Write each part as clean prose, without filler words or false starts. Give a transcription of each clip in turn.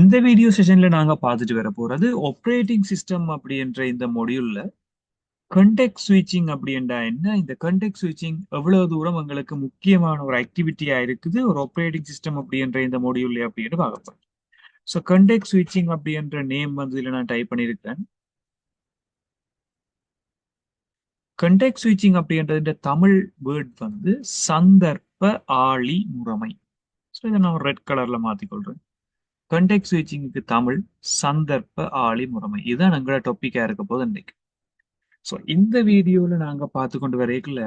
இந்த வீடியோ செஷன்ல நாங்க பார்த்துட்டு வர போறது ஆப்பரேட்டிங் சிஸ்டம் அப்படின்ற இந்த மொடியூல்ல கண்டெக்ஸ்ட் ஸ்விட்சிங் அப்படின்றா என்ன, இந்த கண்டெக்ஸ்ட் ஸ்விட்சிங் எவ்வளவு தூரம் எங்களுக்கு முக்கியமான ஒரு ஆக்டிவிட்டியா இருக்குது ஒரு ஆப்பரேட்டிங் சிஸ்டம் அப்படின்ற இந்த மொடியூல்ல அப்படின்னு பார்க்க போறோம். ஸோ கண்டெக்ஸ்ட் ஸ்விட்சிங் அப்படின்ற நேம் வந்து இதுல நான் டைப் பண்ணியிருக்கேன். கண்டெக்ஸ்ட் ஸ்விட்சிங் அப்படின்ற தமிழ் வேர்ட் வந்து சந்தர்ப்ப ஆழி முறைமை. ஸோ இதை நான் ரெட் கலர்ல மாத்திக்கொள்றேன். கண்டெக்ஸ்ட் ஸ்விட்சிங்க்கு தமிழ் சந்தர்ப்ப ஆழி முறைமை, இதுதான் எங்களோட டாபிக்கா இருக்க போது இன்னைக்கு. ஸோ இந்த வீடியோல நாங்க பார்த்து கொண்டு வரைக்கல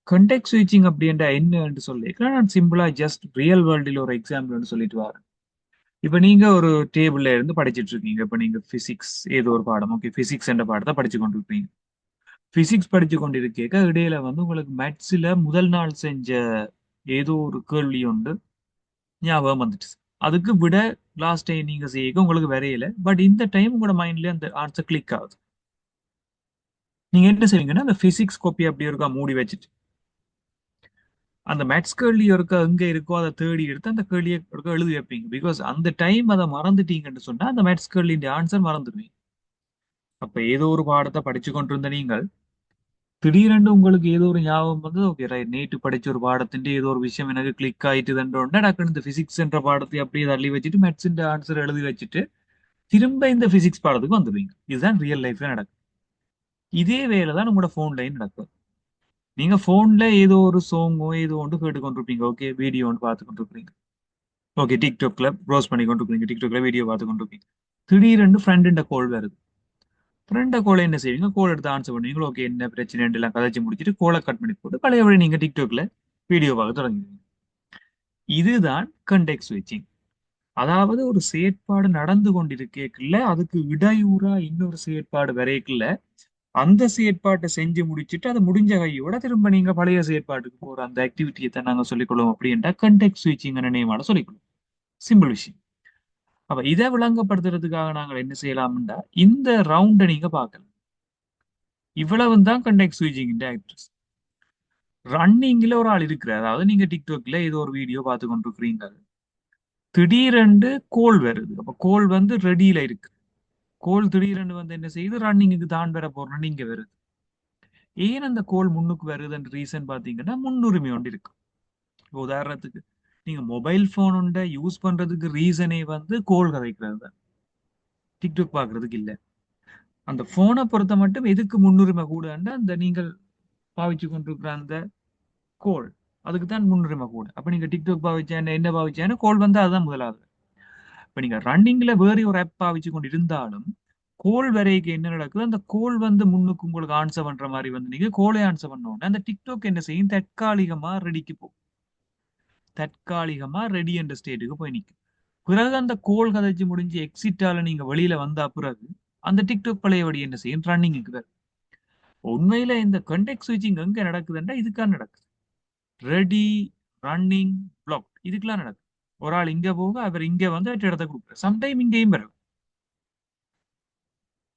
கண்டெக்ட் ஸ்விட்சிங் அப்படின்ற என்னன்னு சொல்லிக்கலாம். நான் சிம்பிளா ஜஸ்ட் ரியல் வேர்ல்டில் ஒரு எக்ஸாம்பிள்னு சொல்லிட்டு வரேன். இப்போ நீங்க ஒரு டேபிள்ல இருந்து படிச்சிட்டு இருக்கீங்க. இப்போ நீங்க பிசிக்ஸ் ஏதோ ஒரு பாடம், ஓகே, பிசிக்ஸ் என்ற பாடத்தை படிச்சு கொண்டு இருப்பீங்க. பிசிக்ஸ் படிச்சு கொண்டு இருக்க இடையில வந்து உங்களுக்கு மேத்ஸ்ல முதல் நாள் செஞ்ச ஏதோ ஒரு கேள்வி உண்டு ஞாபகம் வந்துட்டு, அதுக்கு விட லாஸ்ட் டைம் நீங்க செய்ய உங்களுக்கு வரையல, பட் இந்த டைம் உங்களோட மைண்ட்ல அந்த ஆன்சர் கிளிக் ஆகுது. நீங்க என்ன செய்வீங்கன்னா அந்த பிசிக்ஸ் காப்பி அப்படி இருக்கா மூடி வச்சுட்டு அந்த மேத்ஸ் கேள்வி இருக்க எங்க இருக்கோ அதை தேடி எடுத்து அந்த கேள்வியை எழுதி வைப்பீங்க. பிகாஸ் அந்த டைம் அதை மறந்துட்டீங்கன்னு சொன்னா அந்த மேத்ஸ் கேள்வியின் ஆன்சர் மறந்துடுவீங்க. அப்ப ஏதோ ஒரு பாடத்தை படிச்சு கொண்டிருந்த நீங்கள் திடீரென்று உங்களுக்கு ஏதோ ஒரு ஞாபகம் வந்து, ஓகே ரைட், நேற்று படிச்ச ஒரு பாடத்தின் ஏதோ ஒரு விஷயம் எனக்கு கிளிக் ஆயிட்டுதுன்றோன்னா டக்குனு இந்த பிசிக்ஸ் என்ற பாடத்தை அப்படியே தள்ளி வச்சுட்டு மேத்ஸ் ஆன்சர் எழுதி வச்சுட்டு திரும்ப இந்த பிசிக்ஸ் பாடத்துக்கு வந்துடுவீங்க. இதுதான் ரியல் லைஃப்ல நடக்கும். இதே வேலை தான் உங்களோட போன்லையும் நடக்கும். நீங்க போன்ல ஏதோ ஒரு சாங்கோ ஏதோ ஒன்று கேட்டுக்கொண்டிருப்பீங்க, ஓகே, வீடியோ ஒன்று பார்த்து கொண்டிருப்பீங்க, ஓகே, டிக்டாக்ல ப்ரௌஸ் பண்ணி கொண்டிருப்பீங்க, டிக்டாக்ல வீடியோ பார்த்து கொண்டிருப்பீங்க. திடீரென்று ஃப்ரெண்டு கால் வருது. ஃப்ரெண்ட கோலை என்ன செய்வீங்க, கோல் எடுத்து ஆன்சர் பண்ணுவீங்களா, ஓகே என்ன பிரச்சனை எல்லாம் கதைச்சு முடிச்சுட்டு கோலை கட் பண்ணி போட்டு பழையபடி நீங்க டிக்டாக்ல வீடியோ பார்க்க தொடங்குவீங்க. இதுதான் கண்டெக்ஸ்ட் ஸ்விட்சிங். அதாவது ஒரு செயற்பாடு நடந்து கொண்டிருக்கல அதுக்கு இடையூறா இன்னொரு செயற்பாடு வரைக்கல அந்த செயற்பாட்டை செஞ்சு முடிச்சுட்டு அதை முடிஞ்ச கையோட திரும்ப நீங்க பழைய செயற்பாட்டுக்கு போற அந்த ஆக்டிவிட்டியை தான் நாங்க சொல்லிக்கொள்வோம். அப்படின்ட்டா கண்டெக்ஸ்ட் ஸ்விட்சிங் நேமால சொல்லிக்கொள்வோம். சிம்பிள் விஷயம். அப்ப இதை விளங்கப்படுத்துறதுக்காக நாங்கள் என்ன செய்யலாம்டா இந்த ரவுண்டை நீங்க பார்க்கலாம். இவ்வளவு தான் கண்டெக்ஸ்ட் ஸ்விட்சிங் ஆக்ட்ரஸ். ரன்னிங்ல ஒரு ஆள் இருக்கிறார். அதாவது நீங்க டிக்டாக்ல ஏதோ ஒரு வீடியோ பார்த்து கொண்டிருக்கிறீங்க, திடீரென்று கோல் வருது. அப்ப கோல் வந்து ரெடியில இருக்கு. கோல் திடீரென்று வந்து என்ன செய்யுது, ரன்னிங்குக்கு தான் வர போறோம்னு இங்க வருது. ஏன் அந்த கோல் முன்னுக்கு வருதுன்ற ரீசன் பாத்தீங்கன்னா முன்னுரிமை ஒன்று இருக்கு. இப்ப உதாரணத்துக்கு நீங்க மொபைல் போன் ஒன்றை யூஸ் பண்றதுக்கு ரீசனே வந்து கோல் கதைக்கிறது தான், டிக்டாக் பாக்குறதுக்கு இல்ல. அந்த போனை பொறுத்த மட்டும் எதுக்கு முன்னுரிமை கூட, அந்த நீங்கள் பாவிச்சு கொண்டிருக்கிற அந்த கோல், அதுக்கு தான் முன்னுரிமை கூட. அப்ப நீங்க டிக்டாக் பாவிச்சேன் என்ன பாவிச்சேன்னு கோல் வந்து அதுதான் முதலாவது. இப்ப நீங்க ரன்னிங்ல வேற ஒரு ஆப் பாவிச்சு கொண்டு இருந்தாலும் கோல் வரைக்கும் என்ன நடக்குது, அந்த கோல் வந்து முன்னுக்கு உங்களுக்கு ஆன்சர் பண்ற மாதிரி வந்து நீங்க கோலை ஆன்சர் பண்ணோம்னா அந்த டிக்டாக் என்ன செய்யும், தற்காலிகமா ரெடிக்கு போகும். தற்காலிகமா ரெடி என்ற ஸ்டேட்டுக்கு போய் நிற்கும். பிறகு அந்த கோல் கதைச்சு முடிஞ்சு எக்ஸிட்டால நீங்க வெளியில வந்தா பிறகு அந்த டிக்டாக் பழையபடி என்ன செய்யும், ரன்னிங்க்கு வரும். உண்மையில இந்த கண்டெக்ஸ்ட் ஸ்விட்சிங் எங்க நடக்குதுன்றா இதுக்காக நடக்குது. ரெடி, ரன்னிங், பிளாக், இதுக்கெல்லாம் நடக்குது. ஒரு ஆள் இங்க போக அவர் இங்க வந்து இடத்த கொடுக்குறாரு. சம்டைம் இங்கேயும் வரும்.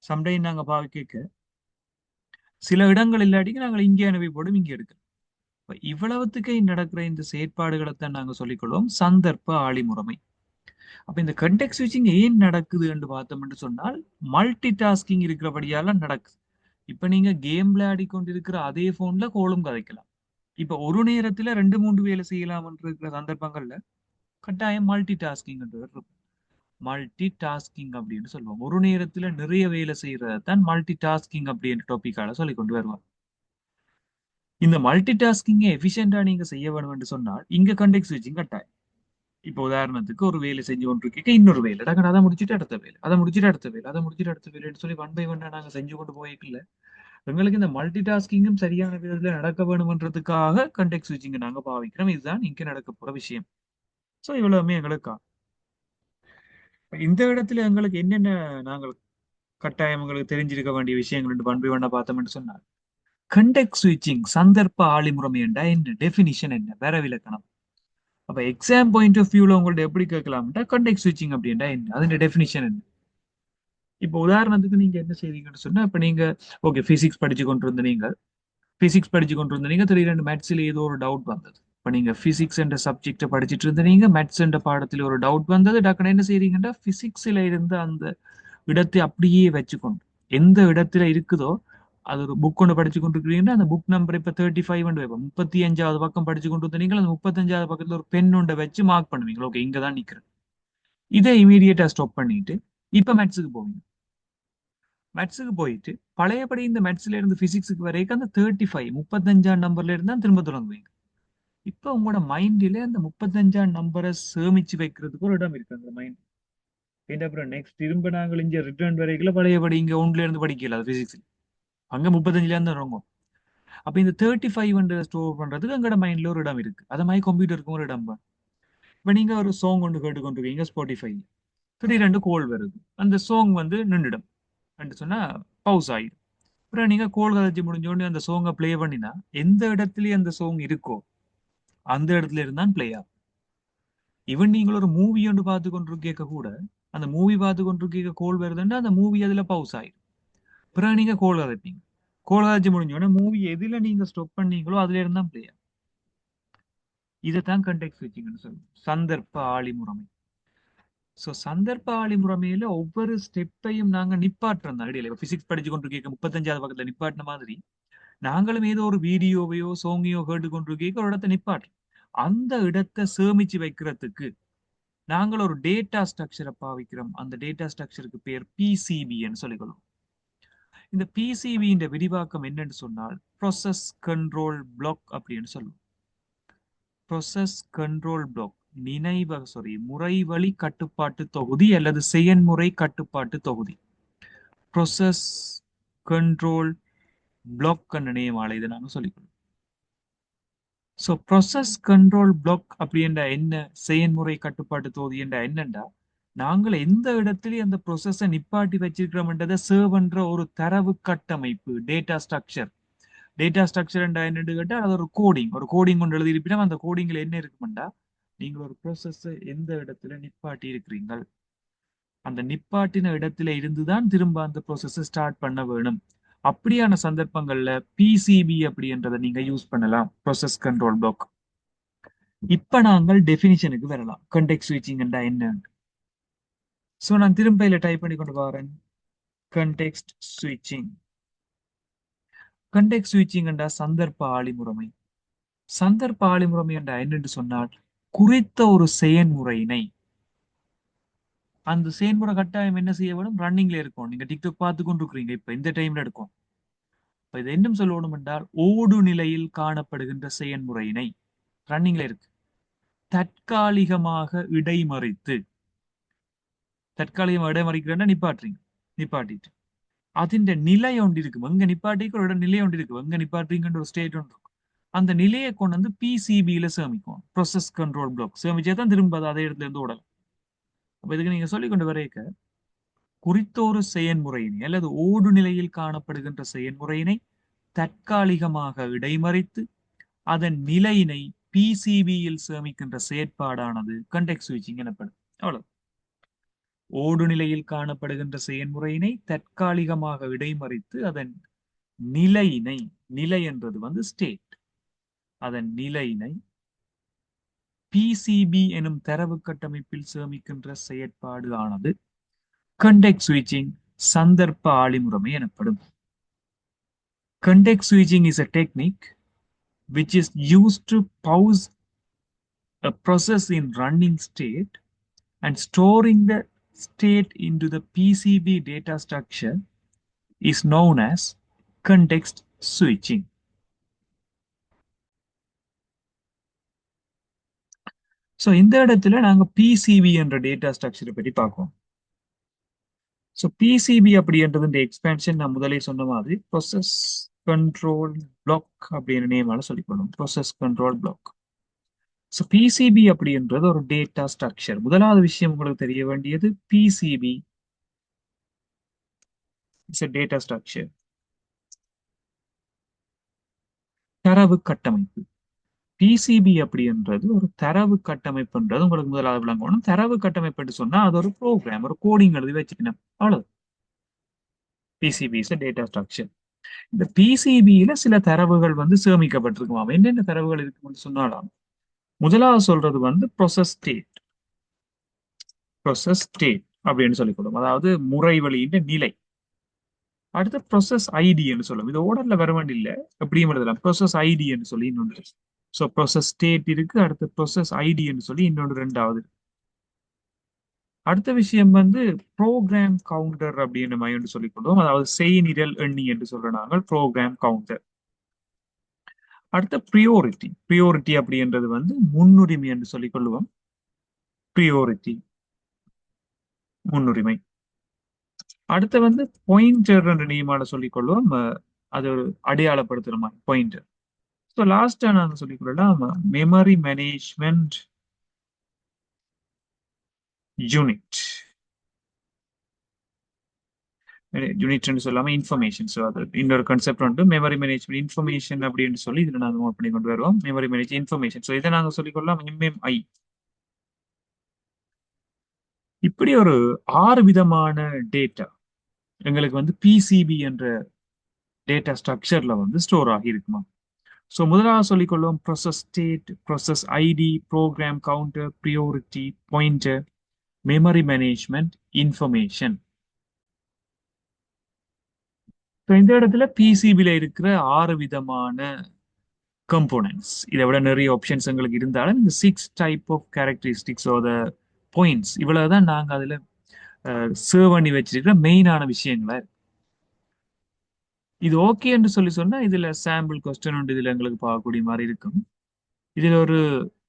சம்டைம் நாங்க பாவிக்க சில இடங்கள் இல்லாட்டிக்கு நாங்கள் இங்கே அனுப்பி போடும் இங்கே எடுக்கிறோம். இப்ப இவ்வளவுத்துக்கு நடக்கிற இந்த செயற்பாடுகளைத்தான் நாங்க சொல்லிக்கொள்வோம் சந்தர்ப்ப ஆழிமுறைமை. அப்ப இந்த கண்டெக்ஸ்ட் ஸ்விட்சிங் ஏன் நடக்குது என்று பார்த்தோம்னு சொன்னால் மல்டி டாஸ்கிங் இருக்கிறபடியால நடக்குது. இப்ப நீங்க கேம் விளையாடி கொண்டிருக்கிற அதே போன்ல கோலும் கதைக்கலாம். இப்ப ஒரு நேரத்துல 2 3 வேலை செய்யலாம் இருக்கிற சந்தர்ப்பங்கள்ல கட்டாயம் மல்டி டாஸ்கிங் இருக்கும். மல்டி டாஸ்கிங் அப்படின்னு சொல்லுவோம். ஒரு நேரத்துல நிறைய வேலை செய்யறதான் மல்டி டாஸ்கிங் அப்படின்ற டாபிக்கால சொல்லி கொண்டு வருவாங்க. இந்த மல்டி டாஸ்கிங்கை எஃபிஷியண்டா நீங்க செய்ய வேணும் என்று சொன்னால் இங்க கண்டெக்ஸ்ட் ஸ்விட்சிங் கட்டாயம். இப்போ உதாரணத்துக்கு ஒரு வேலை செஞ்சு கொண்டிருக்க இன்னொரு வேலை டக்குனு அதை முடிச்சுட்டு அடுத்த வேலை, அதை முடிச்சுட்டு அடுத்த வேலை, அதை முடிச்சுட்டு அடுத்த வேலைன்னு சொல்லி ஒன் பை ஒன்னா நாங்க செஞ்சு கொண்டு போய்க்கல. எங்களுக்கு இந்த மல்டி டாஸ்கிங்கும் சரியான விதத்துல நடக்க வேணும்ன்றதுக்காக கண்டெக்ஸ்ட் ஸ்விட்சிங் நாங்க பாவிக்கிறோம். இதுதான் இங்க நடக்க போற விஷயம். சோ இவ்வளவுமே எங்களுக்கா இந்த இடத்துல எங்களுக்கு என்னென்ன நாங்கள் கட்டாயம் எங்களுக்கு தெரிஞ்சிருக்க வேண்டிய விஷயங்கள் ஒன் பை ஒன்னா பார்த்தோம்னு சொன்னால் கண்டெக்ஸ்ட் ஸ்விட்சிங் சந்தர்ப்ப ஆழிமுறை என்றா என்ன, டெபினிஷன் என்ன, வேற விளக்கணம். அப்ப எக்ஸாம் பாயிண்ட் ஆஃப் வியூல உங்கள்ட்ட எப்படி கேட்கலாம்டா கண்டெக்ஸ்ட் ஸ்விட்சிங் அப்படின்னா என்ன, அதோட டெபினிஷன் என்ன. இப்போ உதாரணத்துக்கு நீங்க என்ன செய்வீங்கன்னு சொன்னா, இப்ப நீங்க ஓகே பிசிக்ஸ் படிச்சு கொண்டிருந்த நீங்க திடீரென்று மேத்ஸ்ல ஏதோ ஒரு டவுட் வந்தது. இப்போ நீங்க பிசிக்ஸ் என்ற சப்ஜெக்டை படிச்சுட்டு இருந்தீங்க, மேத்ஸ் என்ற பாடத்தில் ஒரு டவுட் வந்தது, டக்குனு என்ன செய்றீங்கன்னா பிசிக்ஸ்ல இருந்த அந்த இடத்தை அப்படியே வச்சுக்கொண்டு எந்த இடத்துல இருக்குதோ அது ஒரு புக் ஒன்று படிச்சு கொண்டிருக்கிறீங்கன்னா அந்த புக் நம்பர் இப்ப 35 வைப்போம், 35வது பக்கம் படிச்சு கொண்டு வந்தீங்க, அந்த 35வது பக்கத்துல ஒரு பென் ஒன்றை வச்சு மார்க் பண்ணுவீங்க, ஓகே இங்கதான் நிக்கிறேன். இதை இமீடியட்டா ஸ்டாப் பண்ணிட்டு இப்ப மேத்ஸுக்கு போவீங்க. மேத்ஸுக்கு போயிட்டு பழையபடி இந்த மேத்ஸ்ல இருந்து பிசிக்ஸுக்கு வரைக்கும் அந்த 35 நம்பர்ல இருந்து தான் திரும்ப தொடங்குவீங்க. இப்ப உங்களோட மைண்ட்ல அந்த 35 நம்பரை சேமிச்சு வைக்கிறதுக்கு ஒரு இடம் இருக்கு அந்த மைண்ட். அப்புறம் நெக்ஸ்ட் திரும்ப நாங்கள் இங்க ரிட்டர்ன் வரைக்கும் பழையபடி இங்க ஒன்றுல இருந்து படிக்கல அது பிசிக்ஸ், அங்க 35ல இருந்து தொடங்கும். அப்ப இந்த 35 ஸ்டோர் பண்றதுக்கு எங்களோட மைண்ட்ல ஒரு இடம் இருக்கு, அது மாதிரி கம்ப்யூட்டருக்கும் ஒரு இடம் தான். இப்ப நீங்க ஒரு சாங் ஒன்று கேட்டுக்கொண்டிருக்கீங்க ஸ்பாட்டிஃபை, திடீரென்று கோல் வருது, அந்த சாங் வந்து நின்றுடும் சொன்னா பவுஸ் ஆயிடும். அப்புறம் நீங்க கோல் கதைச்சு முடிஞ்ச உடனே அந்த சோங்கை பிளே பண்ணினா எந்த இடத்துலயும் அந்த சோங் இருக்கோ அந்த இடத்துல இருந்தான் பிளே ஆகும். ஈவன் நீங்கள் ஒரு மூவி ஒன்று பார்த்து கொண்டு கேட்க கூட அந்த மூவி பார்த்து கொண்டு கேட்க கோல் வருதுன்னா அந்த மூவி அதுல பவுஸ் ஆயிடும். பிறகு நீங்க கோல் கதைப்பீங்க, கோல் கதைச்சு முடிஞ்ச உடனே மூவி எதுல நீங்க ஸ்டாப் பண்ணீங்களோ அதுல இருந்தா பிளே ஆகும். இதைத்தான் கண்டெக்ட் ஸ்விட்சிங்னு சொல்லுவோம், சந்தர்ப்ப ஆழி முறைமை. சோ சந்தர்ப்ப ஆழி முறைமையில ஒவ்வொரு ஸ்டெப்பையும் நாங்க நிப்பாட்டுறோம் தான் இடையில. பிசிக்ஸ் படிச்சு கொண்டு கேட்க 35வது பக்கத்துல நிப்பாட்டின மாதிரி நாங்களும் ஏதோ ஒரு வீடியோவையோ சோங்கையோ கேட்டு கொண்டு கேட்க ஒரு இடத்த நிப்பாட்டு அந்த இடத்தை சேமிச்சு வைக்கிறதுக்கு நாங்கள் ஒரு டேட்டா ஸ்ட்ரக்சரை பாவிக்கிறோம். அந்த டேட்டா ஸ்ட்ரக்சருக்கு பேர் பிசிபின்னு சொல்லிக்கொள்ளும். இந்த பிசிபியின் விரிவாக்கம் என்னன்னு சொன்னால் ப்ராசஸ் கண்ட்ரோல் பிளாக் அப்படின்னு சொல்லுவோம். ப்ராசஸ் கண்ட்ரோல் பிளாக் முறைவழி கட்டுப்பாட்டு தொகுதி அல்லது செயன்முறை கட்டுப்பாட்டு தொகுதி. ப்ராசஸ் கண்ட்ரோல் பிளாக் நினைவாள இதை நாங்கள் சொல்லிக்கொள்ளும். ஸோ ப்ராசஸ் கண்ட்ரோல் பிளாக் அப்படின்ற என்ன, செயன்முறை கட்டுப்பாட்டு தொகுதி என்ற என்னண்டா நாங்கள் எந்த இடத்துலயும் அந்த ப்ரொசஸை நிப்பாட்டி வச்சிருக்கிறோம்ன்றதை சர்வ் பண்ற ஒரு தரவு கட்டமைப்பு டேட்டா ஸ்ட்ரக்சர். டேட்டா ஸ்ட்ரக்சர் என்னன்னு கேட்டால் அது ஒரு கோடிங் கொண்டு எழுதியிருப்பினா அந்த கோடிங்ல என்ன இருக்குமெண்டா நீங்கள் ஒரு ப்ரோசஸை எந்த இடத்துல நிப்பாட்டி இருக்கிறீங்கள் அந்த நிப்பாட்டின இடத்துல இருந்துதான் திரும்ப அந்த ப்ரோசஸை ஸ்டார்ட் பண்ண வேணும். அப்படியான சந்தர்ப்பங்கள்ல பிசிபி அப்படின்றத நீங்க யூஸ் பண்ணலாம், ப்ரோசஸ் கண்ட்ரோல் பிளாக். இப்ப நாங்கள் டெபினிஷனுக்கு வரலாம், கண்டெக்ஸ்ட் ஸ்விட்சிங் என்ன. சோ நான் திரும்ப இதில் டைப் பண்ணி கொண்டு வரேன், கண்டெக்ஸ்ட் ஸ்விட்சிங். கண்டெக்ஸ்ட் ஸ்விட்சிங் என்றா சந்தர்ப்ப ஆழிமுறைமை. சந்தர்ப்ப ஆழிமுறைமை என்ற என்னென்று சொன்னால் குறித்த ஒரு செயன்முறையினை அந்த செயல்முறை கட்டாயம் என்ன செய்ய வேணும், ரன்னிங்ல இருக்கும். நீங்க டிக்டாக் பார்த்து கொண்டு இருக்கிறீங்க, இப்ப இந்த டைம்ல எடுக்கும். இப்ப இது என்ன சொல்லணும் என்றால் ஓடு நிலையில் காணப்படுகின்ற செயல்முறையினை ரன்னிங்ல இருக்கு தற்காலிகமாக இடைமறித்து, தற்காலிகமாக இடைமறிக்கிறேன்னா நிப்பாட்டுறீங்க, நிப்பாட்டிட்டு அதிண்ட நிலை ஒன்று இருக்கும், எங்க நிப்பாட்டிக்கு ஒரு நிலை ஒன்று இருக்கும், எங்க நிப்பாட்டுறீங்கன்ற ஒரு ஸ்டேட் ஒன்று இருக்கும். அந்த நிலையை கொண்டு வந்து பிசிபியில சேமிக்கும், ப்ரோசஸ் கண்ட்ரோல் பிளாக். சேமிச்சா திரும்ப அதே இடத்துல இருந்து ஓடலாம். அப்ப இதுக்கு நீங்க சொல்லிக் கொண்டு வரைக்க குறித்த ஒரு செயன்முறையினை அல்லது ஓடு நிலையில் காணப்படுகின்ற செயன்முறையினை தற்காலிகமாக இடைமறித்து அதன் நிலையினை பிசிபியில் சேமிக்கின்ற செயற்பாடானது கண்டெக்ஸ்ட் ஸ்விட்சிங் எனப்படும். அவ்வளவு. ஓடு நிலையில் காணப்படுகின்ற செயன்முறையினை தற்காலிகமாக இடைமறித்து அதன் நிலையினை, நிலை என்றது வந்து ஸ்டேட், அதன் நிலையினை பிசிபி எனும் தரவு கட்டமைப்பில் சேமிக்கின்ற செயற்பாடு ஆனது கண்டெக்ஸ்ட் ஸ்விட்சிங் சந்தர்ப்ப ஆழிமுறைமை எனப்படும். Context switching is a technique which is used to pause a process in running state and storing the state into the PCB data structure is known as context switching. So இந்த இடத்துல நாங்க PCB என்ற data ஸ்ட்ரக்சரை பற்றி பார்ப்போம். So PCB அப்படின்றது expansion நான் முதலே சொன்ன மாதிரி ப்ரோசஸ் கண்ட்ரோல் பிளாக் அப்படின்னு நேமால சொல்லிக்கொள்ளும், process control block. So PCB அப்படின்றது ஒரு டேட்டா ஸ்ட்ரக்சர். முதலாவது விஷயம் உங்களுக்கு தெரிய வேண்டியது PCB is a data structure, தரவு கட்டமைப்பு. பிசிபி அப்படின்றது ஒரு தரவு கட்டமைப்புன்றது உங்களுக்கு முதலாவது விளங்கணும். தரவு கட்டமைப்பு சொன்னா அது ஒரு ப்ரோக்ராம், ஒரு கோடிங் எழுதி வச்சுக்கணும், அவ்வளவு. PCB is a data structure. இந்த பிசிபியில சில தரவுகள் வந்து சேமிக்கப்பட்டிருக்குமாம். என்னென்ன தரவுகள் இருக்குன்னு சொன்னாலாம் முதலாவது சொல்றது வந்து ப்ரொசஸ் ஸ்டேட். ப்ரொசஸ் ஸ்டேட் அப்படின்னு சொல்லிக் கொடுக்கும், அதாவது முறை வழியின் நிலை. அடுத்து ப்ரொசஸ் ஐடி என்று சொல்லும், இது ஓர்டர்ல வர வேண்டிய இல்ல, எப்படியும் எழுதலாம். ப்ரொசஸ் ஐடி என்று சொல்லி இன்னொன்று. ஸோ ப்ரொசஸ் ஸ்டேட் இருக்கு, அடுத்து ப்ரொசஸ் ஐடி என்று சொல்லி இன்னொன்று ரெண்டாவது. அடுத்த விஷயம் வந்து ப்ரோக்ராம் கவுண்டர் அப்படின்னு மாதிரி சொல்லிக் கொள்வோம், அதாவது செய்நிரல் எண்ணி என்று சொல்ற நாங்கள் ப்ரோக்ராம் கவுண்டர். அடுத்த ப்ரியோரிட்டி. ப்ரியோரிட்டி அப்படின்றது வந்து முன்னுரிமை என்று சொல்லிக் கொள்வோம். ப்ரியோரிட்டி முன்னுரிமை. அடுத்து வந்து பாயிண்டர் என்ற நியமான சொல்லிக் கொள்வோம், அது ஒரு அடையாளப்படுத்துற மாதிரி பாயிண்டர். ஸோ லாஸ்டா நாங்க சொல்லிக் கொள்ளலாம் மெமரி மேனேஜ்மெண்ட் யூனிட். யூனிட்னு சொல்லாம இன்ஃபர்மேஷன். ஸோ அது இன்னொரு கான்செப்ட் வந்து மெமரி மேனேஜ்மெண்ட் இன்ஃபர்மேஷன் அப்படின்னு சொல்லி இதில் நாங்கள் நோட் பண்ணி கொண்டு வருவோம். Memory manage information. ஸோ இதை நாங்கள் சொல்லிக் கொள்ளலாம் எம்எம்ஐ. இப்படி ஒரு 6 விதமான டேட்டா எங்களுக்கு வந்து பிசிபி என்ற டேட்டா ஸ்ட்ரக்சர்ல வந்து ஸ்டோர் ஆகி இருக்குமா. ஸோ முதலாவது சொல்லிக்கொள்வோம் process state, process ID, program counter, priority, pointer, memory management, information. இந்த இடத்துல பிசிபில இருக்கிற 6 விதமான கம்போனன்ட்ஸ். இதை விட நிறைய ஆப்ஷன்ஸ் எங்களுக்கு இருந்தாலும் இந்த 6 type of characteristics of the points இவ்வளவுதான் நாங்க அதுல சேவ் பண்ணி வச்சிருக்கிற மெயினான விஷயங்களா. இது ஓகே என்று சொல்லி சொன்னா இதுல சாம்பிள் கொஸ்டின் ஒன்று இதுல எங்களுக்கு பார்க்கக்கூடிய மாதிரி இருக்கும். இதுல ஒரு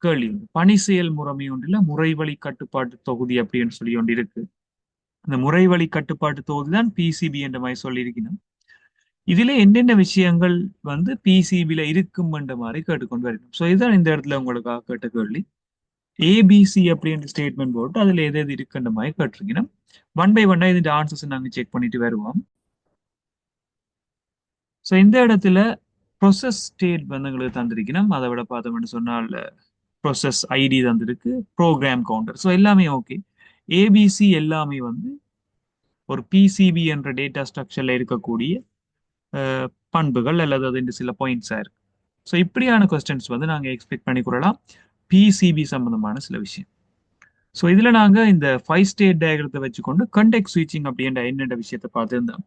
கேள்வி உண்டு. பணி செயல் முறைமை ஒன்றில் முறைவழி கட்டுப்பாட்டு தொகுதி அப்படின்னு சொல்லி ஒன்று இருக்கு. அந்த முறைவழி கட்டுப்பாட்டு தொகுதி தான் பிசிபி என்ற மாதிரி சொல்லியிருக்கணும். இதுல என்னென்ன விஷயங்கள் வந்து பிசிபில இருக்கும் என்ற மாதிரி கேட்டுக்கொண்டு வரணும். ஸோ இதுதான் இந்த இடத்துல உங்களுக்காக கேட்ட கேள்வி. ஏபிசி அப்படின்ற ஸ்டேட்மெண்ட் போட்டு அதுல எது எது இருக்குன்ற மாதிரி கேட்டிருக்கணும். ஒன் பை ஒன்னா இதுக்கு ஆன்சர்ஸ் நாங்க செக் பண்ணிட்டு வருவோம். ஸோ இந்த இடத்துல ப்ரொசஸ் ஸ்டேட் வந்து எங்களுக்கு தந்திருக்கணும். அதை விட பார்த்தோம்னு சொன்னால் ப்ரொசஸ் ஐடி தந்திருக்கு, ப்ரோக்ராம் கவுண்டர். ஸோ எல்லாமே ஓகே. ஏபிசி எல்லாமே வந்து ஒரு பிசிபி என்ற டேட்டா ஸ்ட்ரக்சர்ல இருக்கக்கூடிய பண்புகள் அல்லது அது சில பாயிண்ட்ஸா இருக்கு. ஸோ இப்படியான கொஸ்டின்ஸ் வந்து நாங்கள் எக்ஸ்பெக்ட் பண்ணிக்கொள்ளலாம் பிசிபி சம்பந்தமான சில விஷயம். ஸோ இதுல நாங்க இந்த 5 ஸ்டேட் டயக்ரத்தை வச்சுக்கொண்டு கண்டெக்ட் ஸ்விட்சிங் அப்படின்ற என்னென்ன விஷயத்தை பார்த்துருந்தோம்.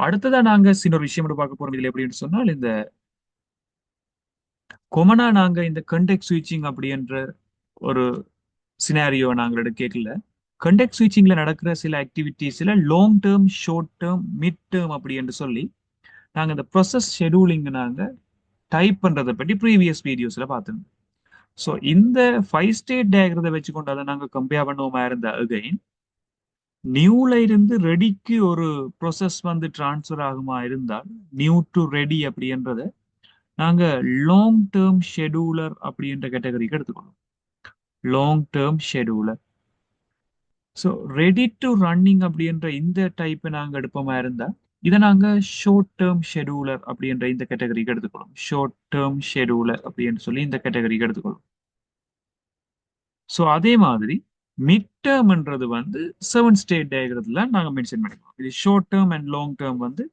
அடுத்ததா நாங்க சின்ன ஒரு விஷயம் பார்க்க போறோம் இதுல எப்படின்னு சொன்னால், இந்த கொமனா நாங்க இந்த கண்டெக்ட் ஸ்விட்சிங் அப்படின்ற ஒரு சினாரியோ நாங்களோட கேட்கல. கண்டெக்ட் ஸ்விட்சிங்ல நடக்கிற சில ஆக்டிவிட்டிஸ்ல long term, short term, mid term அப்படி என்று சொல்லி நாங்க இந்த ப்ரொசஸ் ஷெடியூலிங் நாங்க டைப் பண்றதை பற்றி ப்ரீவியஸ் வீடியோஸ்ல பார்த்துருந்தோம். ஸோ இந்த 5 ஸ்டேட் டயக்ரத்தை வச்சுக்கொண்டு அதை நாங்க கம்பேர் பண்ணுவோமா இருந்தா அகைன் நியூல இருந்து ரெடிக்கு ஒரு ப்ரொசஸ் வந்து டிரான்ஸ்ஃபர் ஆகுமா இருந்தால் நியூ டு ரெடி அப்படின்றத நாங்க லாங் டேர்ம் ஷெடியூலர் அப்படின்ற கேட்டகரிக்கு எடுத்துக்கணும். Long term scheduler. So ready to running அப்படின்ற இந்த டைப்பை நாங்கள் எடுப்போமா இருந்தா இதை நாங்க ஷார்ட் டேர்ம் ஷெடியூலர் அப்படின்ற இந்த கேட்டகரிக்கு எடுத்துக்கணும். ஷார்ட் டேர்ம் ஷெடியூலர் அப்படின்னு சொல்லி இந்த கேட்டகரிக்கு எடுத்துக்கணும். ஸோ அதே மாதிரி மிட் டேர்ம்ன்றது வந்து 7 ஸ்டேட் டயக்ரத்துல நாங்க மென்ஷன் பண்ணிக்கணும். இது short term and long term வந்து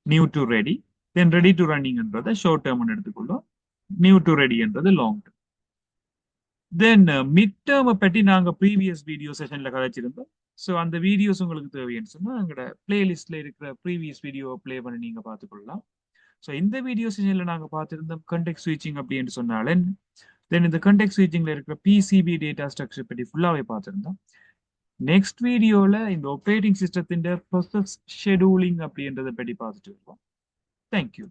new to ready, then ready to ரன்னிங்ன்றத ஷார்ட் டேர்ம் எடுத்துக்கொள்ளும், நியூ டு ரெடின்றது லாங் டேர்ம். தென் மிட் டேர்மை பற்றி நாங்க ப்ரீவியஸ் வீடியோ செஷன்ல கதைச்சிருந்தோம். ஸோ அந்த வீடியோஸ் உங்களுக்கு தேவைன்னு சொன்னா எங்களோட பிளேலிஸ்ட்ல இருக்கிற ப்ரீவியஸ் வீடியோ ப்ளே பண்ணி நீங்க பார்த்துக்கொள்ளலாம். ஸோ இந்த வீடியோ செஷன்ல நாங்க பார்த்திருந்தோம் கண்டெக்ட் ஸ்விட்சிங் அப்படின்னு சொன்னாலே, தென் இந்த கண்டெக்ட் ஸ்விட்சிங்ல இருக்கிற பிசிபி டேட்டா ஸ்ட்ரக்சர் பற்றி ஃபுல்லாவே பார்த்திருந்தோம். நெக்ஸ்ட் வீடியோல இந்த ஆப்ரேட்டிங் சிஸ்டத்தின் ப்ரொசஸ் ஷெடியூலிங் அப்படின்றத பற்றி பார்த்துட்டு இருக்கோம். தேங்க்யூ.